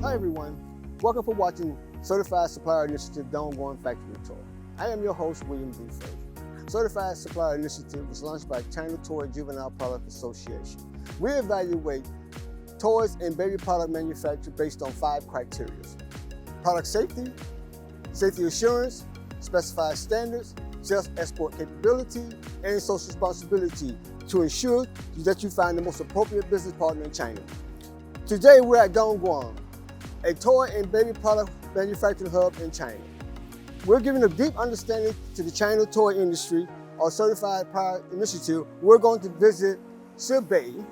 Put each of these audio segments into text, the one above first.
Hi everyone, welcome for watching Certified Supplier Initiative Dongguan Factory Tour. I am your host, William D. Frazier. Certified Supplier Initiative was launched by China Toy Juvenile Product Association. We evaluate toys and baby product manufacture based on 5 criteria: product safety, safety assurance, specified standards, self-export capability, and social responsibility to ensure that you find the most appropriate business partner in China. Today we're at Dongguan, a toy and baby product manufacturing hub in China. We're giving a deep understanding to the China toy industry. Our Certified Supplier Initiative, we're going to visit Cibay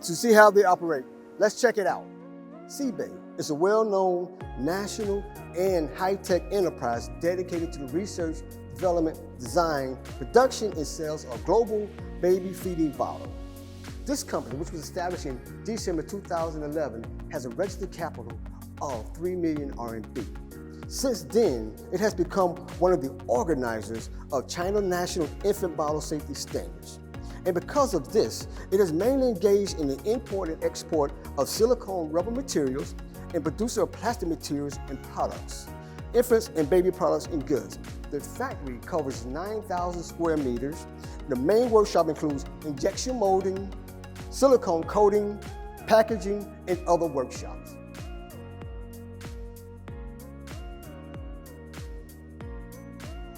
to see how they operate. Let's check it out. Cibay is a well-known national and high-tech enterprise dedicated to the research, development, design, production, and sales of global baby feeding bottle. This company, which was established in December 2011, has a registered capital of 3 million RMB. Since then, it has become one of the organizers of China National Infant Bottle Safety Standards. And because of this, it is mainly engaged in the import and export of silicone rubber materials and producer of plastic materials and products, infants and baby products and goods. The factory covers 9,000 square meters. The main workshop includes injection molding, silicone coating, packaging, and other workshops.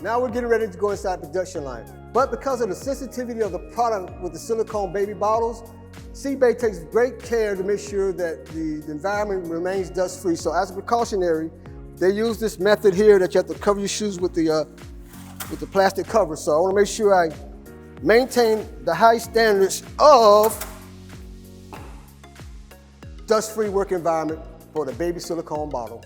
Now we're getting ready to go inside the production line. But because of the sensitivity of the product with the silicone baby bottles, Cibay takes great care to make sure that the environment remains dust-free. So as a precautionary, they use this method here that you have to cover your shoes with the plastic cover. So I want to make sure I maintain the high standards of dust-free work environment for the baby silicone bottles.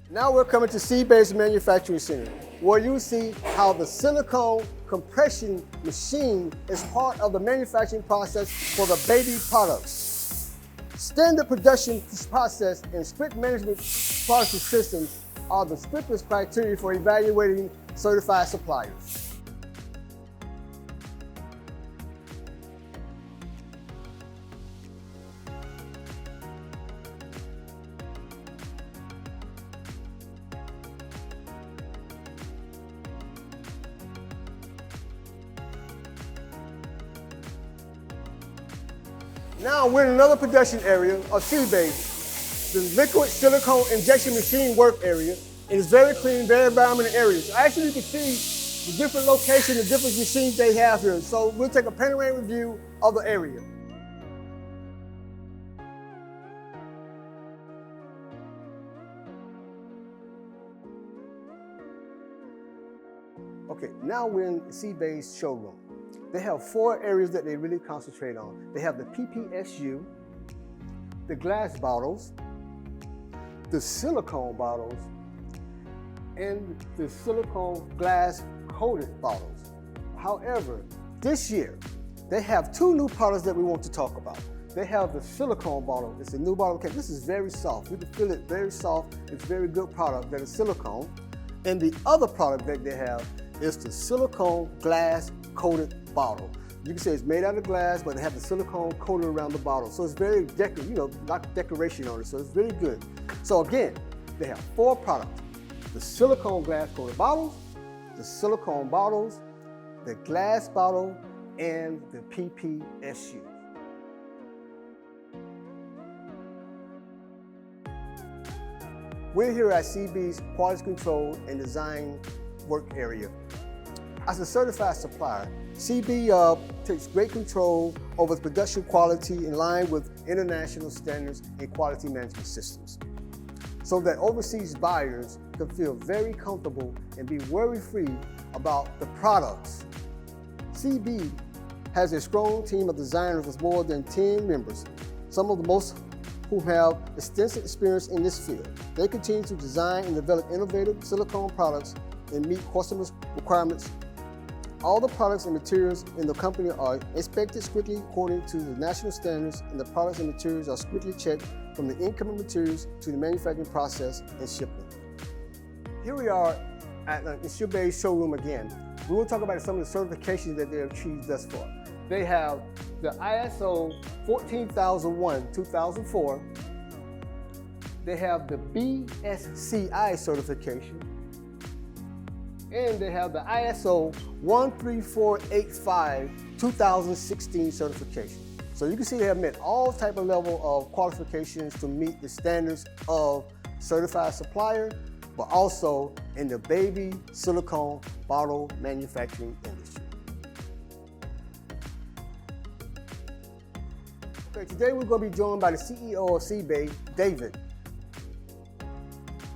Now we're coming to Cibay's manufacturing center, where you see how the silicone compression machine is part of the manufacturing process for the baby products. Standard production process and strict management quality systems are the strictest criteria for evaluating certified suppliers. Now we're in another production area of Cibay, the liquid silicone injection machine work area. It is very clean, very environmental area. So actually you can see the different locations, the different machines they have here. So we'll take a panoramic view of the area. Okay, now we're in Cibay's showroom. They have 4 areas that they really concentrate on. They have the PPSU, the glass bottles, the silicone bottles, and the silicone glass coated bottles. However, this year, they have 2 new products that we want to talk about. They have the silicone bottle. It's a new bottle. This is very soft. You can feel it very soft. It's a very good product that is silicone. And the other product that they have is the silicone glass coated bottle. You can say it's made out of glass, but they have the silicone coated around the bottle. So it's very decorative, like decoration on it. So it's very good. So again, they have 4 products: the silicone glass coated bottles, the silicone bottles, the glass bottle, and the PPSU. We're here at Cibay's Quality Control and Design Work Area. As a certified supplier, Cibay takes great control over the production quality in line with international standards and quality management systems, so that overseas buyers can feel very comfortable and be worry-free about the products. Cibay has a strong team of designers with more than 10 members, some of the most who have extensive experience in this field. They continue to design and develop innovative silicone products and meet customers' requirements. All the products and materials in the company are inspected strictly according to the national standards, and the products and materials are strictly checked from the incoming materials to the manufacturing process and shipment. Here we are at the Cibay's showroom again. We will talk about some of the certifications that they have achieved thus far. They have the ISO 14001-2004, They have the BSCI certification, and they have the ISO 13485 2016 certification. So you can see they have met all type of level of qualifications to meet the standards of certified supplier, but also in the baby silicone bottle manufacturing industry. Okay, today we're going to be joined by the CEO of Cibay, David.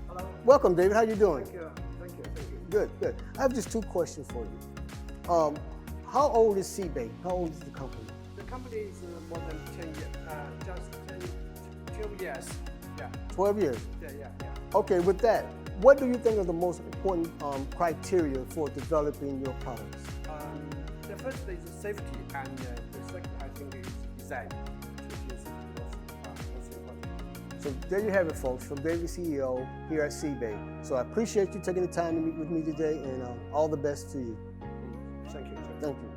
Hello. Welcome, David. How you doing? Thank you. Thank you. Thank you. Good, good. I have just two questions for you. How old is Cibay? How old is the company? The company is more than 10 years, just 12 years. Yeah. 12 years. Yeah. Okay, with that, what do you think are the most important criteria for developing your products? The first is safety, and the second, I think, is design, which is most important. So there you have it, folks, from David, CEO here at Cibay. So I appreciate you taking the time to meet with me today, and all the best to you. Thank you. Thank you.